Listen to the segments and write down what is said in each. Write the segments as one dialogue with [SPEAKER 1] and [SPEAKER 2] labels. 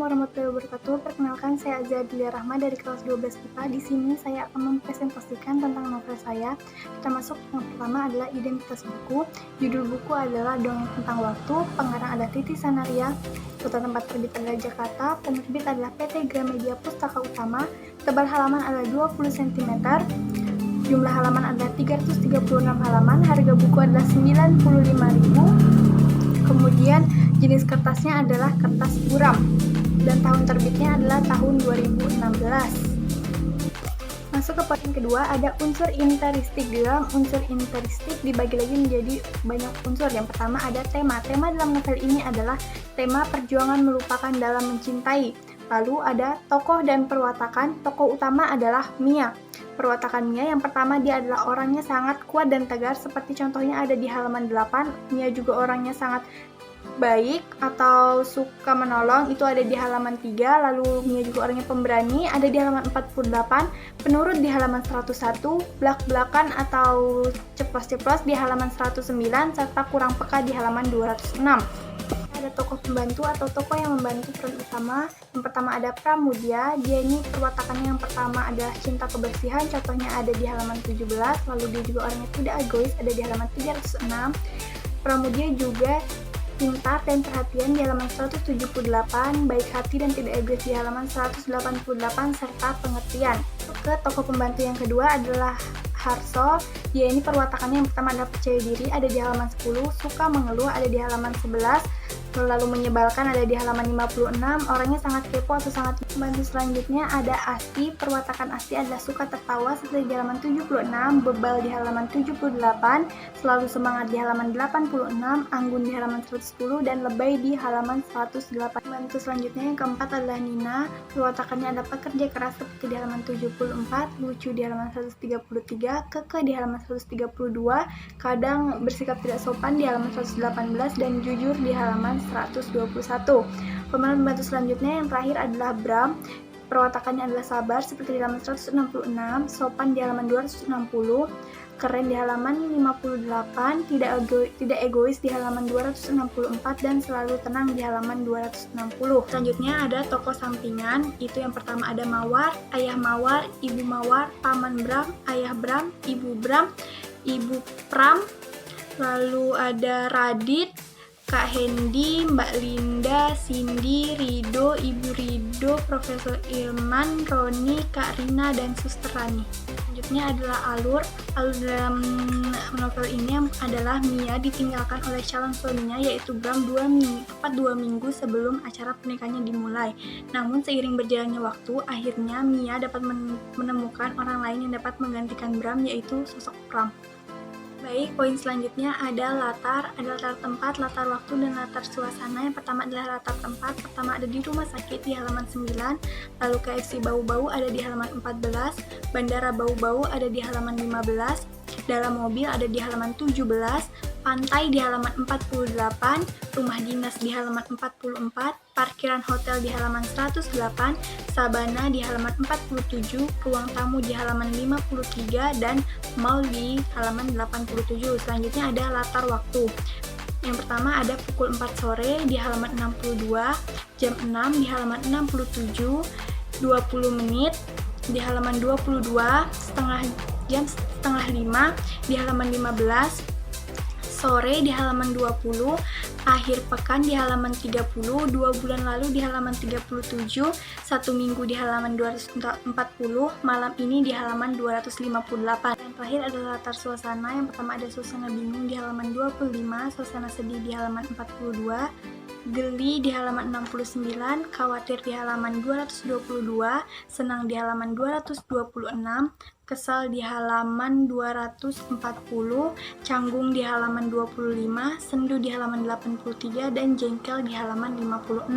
[SPEAKER 1] Assalamualaikum warahmatullahi wabarakatuh. Perkenalkan, saya Azadia Rahma dari kelas 12 IPA. Di sini saya akan mempresentasikan tentang novel saya. Kita masuk yang pertama adalah identitas buku. Judul buku adalah Dongeng Tentang Waktu. Pengarang adalah Titi Sanaria. Kota tempat terbit adalah Jakarta. Penerbit adalah PT Gramedia Pustaka Utama. Tebal halaman adalah 20 cm. Jumlah halaman adalah 336 halaman. Harga buku adalah 95.000. Kemudian jenis kertasnya adalah kertas buram dan tahun terbitnya adalah tahun 2016. Masuk ke poin kedua, ada unsur interistik. Di dalam unsur interistik dibagi lagi menjadi banyak unsur. Yang pertama ada tema. Tema dalam novel ini adalah tema perjuangan melupakan dalam mencintai. Lalu ada tokoh dan perwatakan. Tokoh utama adalah Mia. Perwatakan Mia yang pertama, dia adalah orangnya sangat kuat dan tegar, seperti contohnya ada di halaman 8. Mia juga orangnya sangat baik atau suka menolong, itu ada di halaman 3. Lalu Mia juga orangnya pemberani, ada di halaman 48. Penurut di halaman 101. Blak-blakan atau ceplos-ceplos di halaman 109, serta kurang peka di halaman 206. Ada tokoh pembantu atau tokoh yang membantu peran utama. Yang pertama ada Pramudia. Dia ini perwatakannya yang pertama adalah cinta kebersihan, contohnya ada di halaman 17. Lalu dia juga orangnya tidak egois, ada di halaman 306. Pramudia juga pintar dan perhatian di halaman 178, baik hati dan tidak egois di halaman 188, serta pengertian. Ke tokoh pembantu yang kedua adalah Harso. Dia ini perwatakannya yang pertama adalah percaya diri, ada di halaman 10. Suka mengeluh, ada di halaman 11. Lalu menyebalkan ada di halaman 56. Orangnya sangat kepo atau sangat. Pembantu selanjutnya ada Asti. Perwatakan Asti adalah suka tertawa, seperti di halaman 76. Bebal di halaman 78. Selalu semangat di halaman 86. Anggun di halaman 110 dan lebay di halaman 108. Pembantu selanjutnya yang keempat adalah Nina. Perwatakannya ada pekerja keras, seperti di halaman 74. Lucu di halaman 133. Kekeh di halaman 132. Kadang bersikap tidak sopan di halaman 118 dan jujur di halaman 121. Pemeran pembantu selanjutnya yang terakhir adalah Bram. Perwatakannya adalah sabar, seperti di halaman 166. Sopan di halaman 260. Keren di halaman 58. Tidak egois di halaman 264 dan selalu tenang di halaman 260. Selanjutnya ada tokoh sampingan. Itu yang pertama ada Mawar, ayah Mawar, ibu Mawar, paman Bram, ayah Bram, ibu Bram, ibu Pram. Lalu ada Radit, Kak Hendy, Mbak Linda, Cindy, Rido, Ibu Rido, Profesor Ilman, Roni, Kak Rina, dan Suster Rani. Selanjutnya adalah alur. Alur dalam novel ini adalah Mia ditinggalkan oleh calon suaminya, yaitu Bram 2 minggu sebelum acara pernikahannya dimulai. Namun seiring berjalannya waktu, akhirnya Mia dapat menemukan orang lain yang dapat menggantikan Bram, yaitu sosok Pram. Baik, poin selanjutnya ada latar tempat, latar waktu, dan latar suasana. Yang pertama adalah latar tempat. Pertama ada di rumah sakit di halaman 9, lalu KFC Bau-Bau ada di halaman 14, Bandara Bau-Bau ada di halaman 15, dalam mobil ada di halaman 17, pantai di halaman 48, rumah dinas di halaman 44, parkiran hotel di halaman 108, sabana di halaman 47, ruang tamu di halaman 53, dan mall di halaman 87. Selanjutnya ada latar waktu. Yang pertama ada pukul 4 sore di halaman 62, jam 6 di halaman 67, 20 menit di halaman 22, setengah 5 di halaman 15, sore di halaman 20, akhir pekan di halaman 30, 2 bulan lalu di halaman 37, 1 minggu di halaman 240, malam ini di halaman 258. Yang terakhir adalah latar suasana. Yang pertama ada suasana bingung di halaman 25, suasana sedih di halaman 42, geli di halaman 69, khawatir di halaman 222, senang di halaman 226, kesal di halaman 240, canggung di halaman 25, sendu di halaman 83, dan jengkel di halaman 56.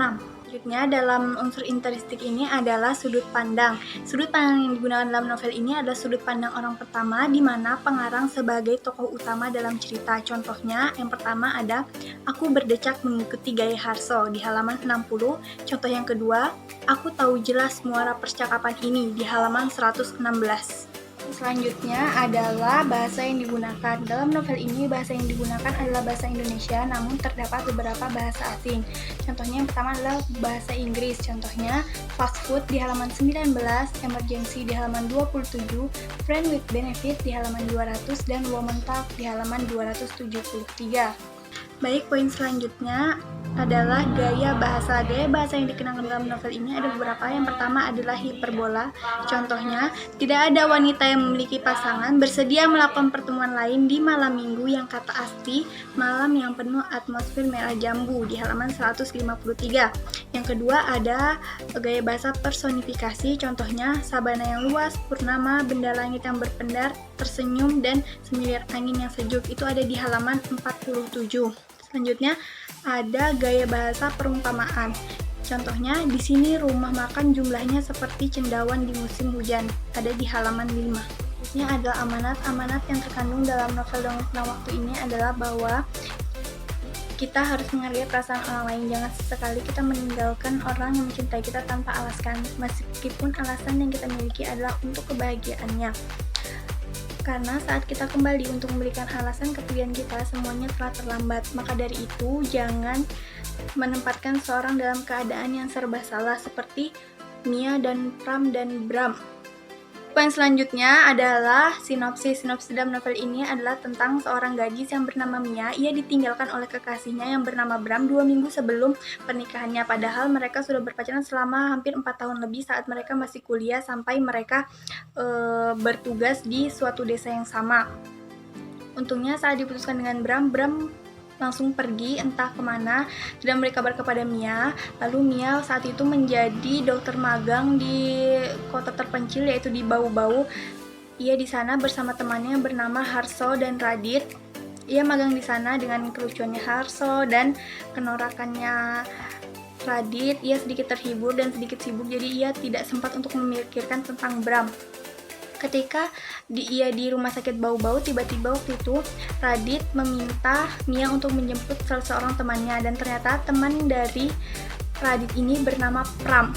[SPEAKER 1] Selanjutnya dalam unsur interistik ini adalah sudut pandang. Sudut pandang yang digunakan dalam novel ini adalah sudut pandang orang pertama, di mana pengarang sebagai tokoh utama dalam cerita. Contohnya yang pertama ada aku berdecak mengikuti gaya Harso di halaman 60. Contoh yang kedua, aku tahu jelas muara percakapan ini di halaman 116. Selanjutnya adalah bahasa yang digunakan. Dalam novel ini bahasa yang digunakan adalah bahasa Indonesia, namun terdapat beberapa bahasa asing. Contohnya yang pertama adalah bahasa Inggris. Contohnya fast food di halaman 19, emergency di halaman 27, friend with benefit di halaman 200, dan woman talk di halaman 273. Baik, poin selanjutnya adalah gaya bahasa. Gaya bahasa yang dikenakan dalam novel ini ada beberapa. Yang pertama adalah hiperbola. Contohnya, tidak ada wanita yang memiliki pasangan bersedia melakukan pertemuan lain di malam minggu yang kata Asti, malam yang penuh atmosfer merah jambu di halaman 153. Yang kedua ada gaya bahasa personifikasi. Contohnya, sabana yang luas, purnama, benda langit yang berpendar, tersenyum, dan semilir angin yang sejuk. Itu ada di halaman 47. Selanjutnya ada gaya bahasa perumpamaan. Contohnya, di sini rumah makan jumlahnya seperti cendawan di musim hujan. Ada di halaman 5. Selanjutnya ada amanat. Amanat yang terkandung dalam novel Dongeng Tentang Waktu ini adalah bahwa kita harus menghargai perasaan orang lain. Jangan sesekali kita meninggalkan orang yang mencintai kita tanpa alasan, meskipun alasan yang kita miliki adalah untuk kebahagiaannya. Karena saat kita kembali untuk memberikan alasan kepergian kita, semuanya telah terlambat. Maka dari itu, jangan menempatkan seorang dalam keadaan yang serba salah seperti Mia dan Pram dan Bram. Poin selanjutnya adalah sinopsis. Sinopsis dalam novel ini adalah tentang seorang gadis yang bernama Mia. Ia ditinggalkan oleh kekasihnya yang bernama Bram 2 minggu sebelum pernikahannya. Padahal mereka sudah berpacaran selama hampir 4 tahun lebih saat mereka masih kuliah sampai mereka bertugas di suatu desa yang sama. Untungnya saat diputuskan dengan Bram langsung pergi entah kemana, tidak memberi kabar kepada Mia. Lalu Mia saat itu menjadi dokter magang di kota terpencil yaitu di Bau-Bau. Ia di sana bersama temannya bernama Harso dan Radit. Ia magang di sana dengan kelucuannya Harso dan kenorakannya Radit. Ia sedikit terhibur dan sedikit sibuk, jadi ia tidak sempat untuk memikirkan tentang Bram. Ketika ia di rumah sakit Bau-Bau, tiba-tiba waktu itu Radit meminta Mia untuk menjemput salah seorang temannya, dan ternyata teman dari Radit ini bernama Pram.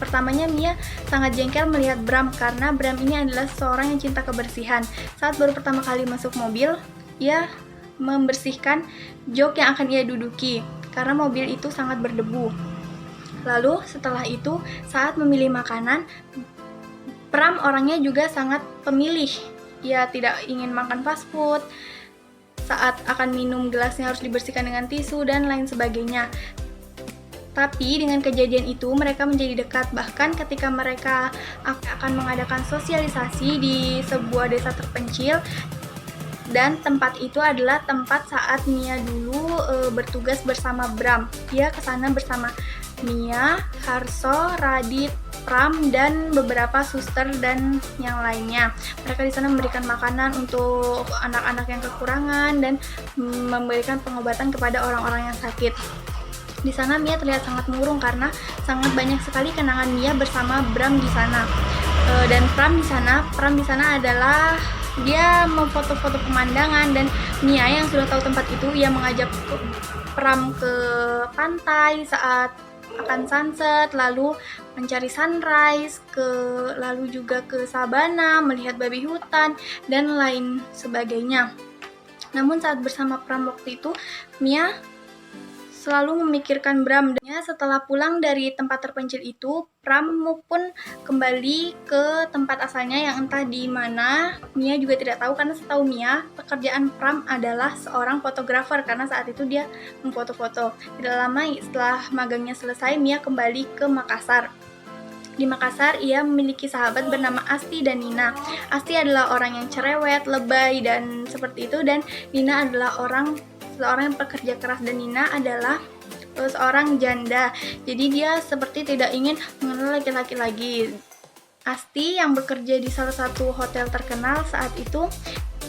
[SPEAKER 1] Pertamanya Mia sangat jengkel melihat Bram karena Bram ini adalah seorang yang cinta kebersihan. Saat baru pertama kali masuk mobil, ia membersihkan jok yang akan ia duduki karena mobil itu sangat berdebu. Lalu setelah itu saat memilih makanan, Pram orangnya juga sangat pemilih. Ia tidak ingin makan fast food. Saat akan minum gelasnya harus dibersihkan dengan tisu dan lain sebagainya. Tapi dengan kejadian itu mereka menjadi dekat. Bahkan ketika mereka akan mengadakan sosialisasi di sebuah desa terpencil, dan tempat itu adalah tempat saat Mia dulu bertugas bersama Bram. Dia kesana bersama Mia, Harso, Radit, Pram, dan beberapa suster dan yang lainnya. Mereka di sana memberikan makanan untuk anak-anak yang kekurangan dan memberikan pengobatan kepada orang-orang yang sakit. Di sana Mia terlihat sangat murung karena sangat banyak sekali kenangan Mia bersama Bram di sana. Dan Pram di sana adalah dia memfoto-foto pemandangan, dan Mia yang sudah tahu tempat itu, ia mengajak Pram ke pantai saat akan sunset, lalu mencari sunrise, lalu juga ke sabana, melihat babi hutan, dan lain sebagainya. Namun saat bersama Pram waktu itu, Mia selalu memikirkan Bram. Dan setelah pulang dari tempat terpencil itu, Pram pun kembali ke tempat asalnya yang entah di mana. Mia juga tidak tahu karena setahu Mia, pekerjaan Pram adalah seorang fotografer karena saat itu dia memfoto-foto. Tidak lama setelah magangnya selesai, Mia kembali ke Makassar. Di Makassar, ia memiliki sahabat bernama Asti dan Nina. Asti adalah orang yang cerewet, lebay, dan seperti itu, dan Nina adalah seorang yang pekerja keras, dan Nina adalah seorang janda. Jadi dia seperti tidak ingin mengenal laki-laki lagi. Asti yang bekerja di salah satu hotel terkenal saat itu,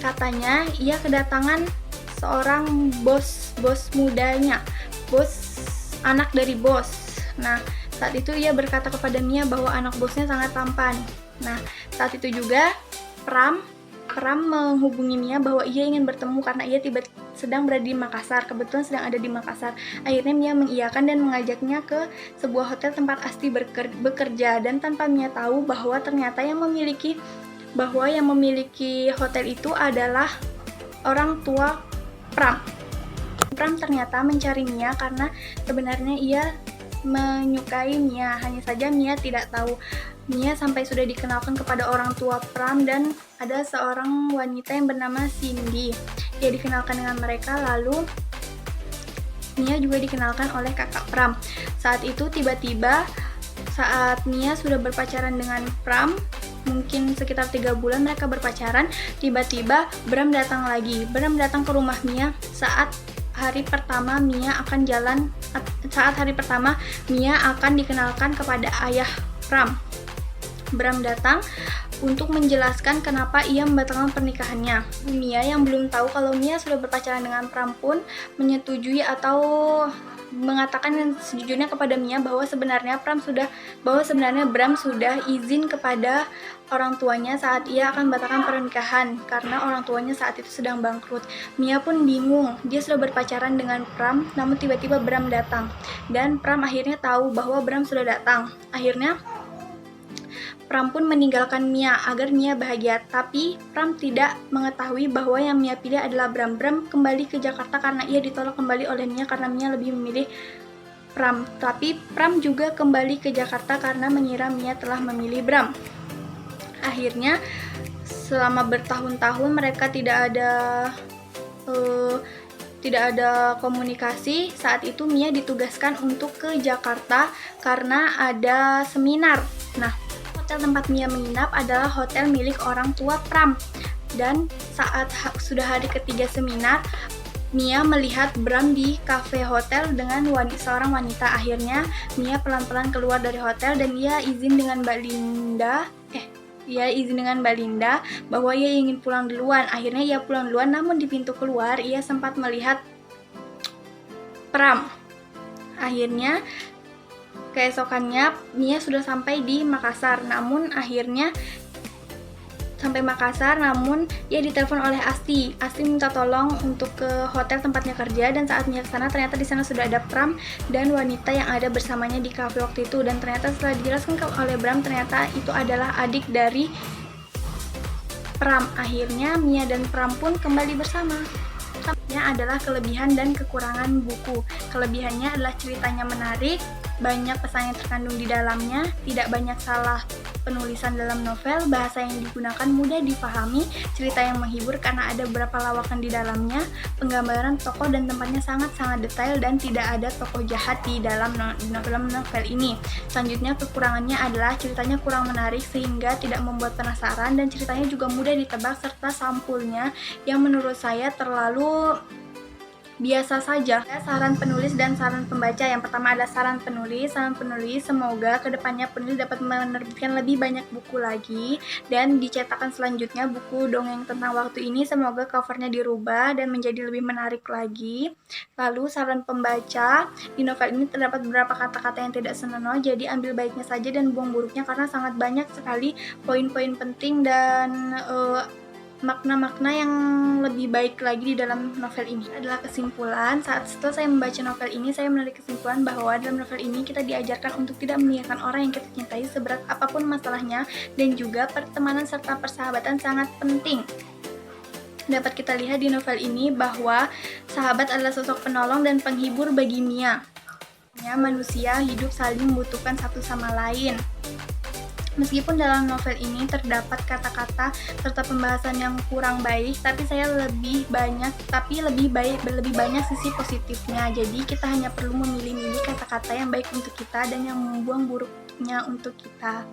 [SPEAKER 1] katanya ia kedatangan seorang bos mudanya, anak dari bos. Nah, saat itu ia berkata kepada Mia bahwa anak bosnya sangat tampan. Nah, saat itu juga Pram menghubungi Mia bahwa ia ingin bertemu karena ia sedang berada di Makassar. Kebetulan sedang ada di Makassar. Akhirnya Mia mengiyakan dan mengajaknya ke sebuah hotel tempat Asti bekerja, dan tanpa Mia tahu bahwa ternyata yang memiliki bahwa yang memiliki hotel itu adalah orang tua Pram. Pram ternyata mencari Mia karena sebenarnya ia menyukai Mia, hanya saja Mia tidak tahu. Mia sampai sudah dikenalkan kepada orang tua Pram dan ada seorang wanita yang bernama Cindy. Ia dikenalkan dengan mereka, lalu Mia juga dikenalkan oleh kakak Pram. Saat itu tiba-tiba saat Mia sudah berpacaran dengan Pram, mungkin sekitar 3 bulan mereka berpacaran, tiba-tiba Bram datang lagi. Bram datang ke rumah Mia saat hari pertama Mia akan dikenalkan kepada ayah Pram. Bram datang untuk menjelaskan kenapa ia membatalkan pernikahannya. Mia yang belum tahu kalau Mia sudah berpacaran dengan Pram pun menyetujui atau mengatakan sejujurnya kepada Mia bahwa sebenarnya Bram sudah izin kepada orang tuanya saat ia akan membatalkan pernikahan karena orang tuanya saat itu sedang bangkrut. Mia pun bingung, dia sudah berpacaran dengan Pram, namun tiba-tiba Bram datang dan Pram akhirnya tahu bahwa Bram sudah datang. Akhirnya Pram pun meninggalkan Mia agar Mia bahagia, tapi Pram tidak mengetahui bahwa yang Mia pilih adalah Bram. Bram kembali ke Jakarta karena ia ditolak kembali oleh Mia karena Mia lebih memilih Pram. Tapi Pram juga kembali ke Jakarta karena mengira Mia telah memilih Bram. Akhirnya selama bertahun-tahun mereka tidak ada komunikasi. Saat itu Mia ditugaskan untuk ke Jakarta karena ada seminar. Nah, hotel tempat Mia menginap adalah hotel milik orang tua Pram. Dan saat sudah hari ketiga seminar, Mia melihat Bram di cafe hotel dengan seorang wanita. Akhirnya Mia pelan-pelan keluar dari hotel dan ia izin dengan Mbak Linda bahwa ia ingin pulang duluan. Akhirnya ia pulang duluan, namun di pintu keluar ia sempat melihat Pram. Akhirnya keesokannya Mia sudah sampai di Makassar, namun ia ditelepon oleh Asti. Asti minta tolong untuk ke hotel tempatnya kerja, dan saat Mia kesana ternyata di sana sudah ada Pram dan wanita yang ada bersamanya di kafe waktu itu. Dan ternyata setelah dijelaskan oleh Bram, ternyata itu adalah adik dari Pram. Akhirnya Mia dan Pram pun kembali bersama. Adalah kelebihan dan kekurangan buku. Kelebihannya adalah ceritanya menarik, banyak pesan yang terkandung di dalamnya, tidak banyak salah penulisan dalam novel, bahasa yang digunakan mudah dipahami, cerita yang menghibur karena ada beberapa lawakan di dalamnya, penggambaran tokoh dan tempatnya sangat-sangat detail dan tidak ada tokoh jahat di dalam novel ini. Selanjutnya kekurangannya adalah ceritanya kurang menarik sehingga tidak membuat penasaran, dan ceritanya juga mudah ditebak serta sampulnya yang menurut saya terlalu biasa saja. Saran penulis dan saran pembaca. Yang pertama adalah saran penulis. Semoga kedepannya penulis dapat menerbitkan lebih banyak buku lagi dan dicetakkan selanjutnya buku dongeng tentang waktu ini. Semoga covernya dirubah dan menjadi lebih menarik lagi. Lalu saran pembaca, di novel ini terdapat beberapa kata-kata yang tidak senonoh, jadi ambil baiknya saja dan buang buruknya karena sangat banyak sekali poin-poin penting dan makna-makna yang lebih baik lagi di dalam novel ini. Adalah kesimpulan, setelah saya membaca novel ini, saya menarik kesimpulan bahwa dalam novel ini kita diajarkan untuk tidak meninggalkan orang yang kita cintai seberat apapun masalahnya, dan juga pertemanan serta persahabatan sangat penting. Dapat kita lihat di novel ini bahwa sahabat adalah sosok penolong dan penghibur bagi Mia. Manusia hidup saling membutuhkan satu sama lain. Meskipun dalam novel ini terdapat kata-kata serta pembahasan yang kurang baik, tapi lebih banyak sisi positifnya. Jadi kita hanya perlu memilih-milih kata-kata yang baik untuk kita dan yang membuang buruknya untuk kita.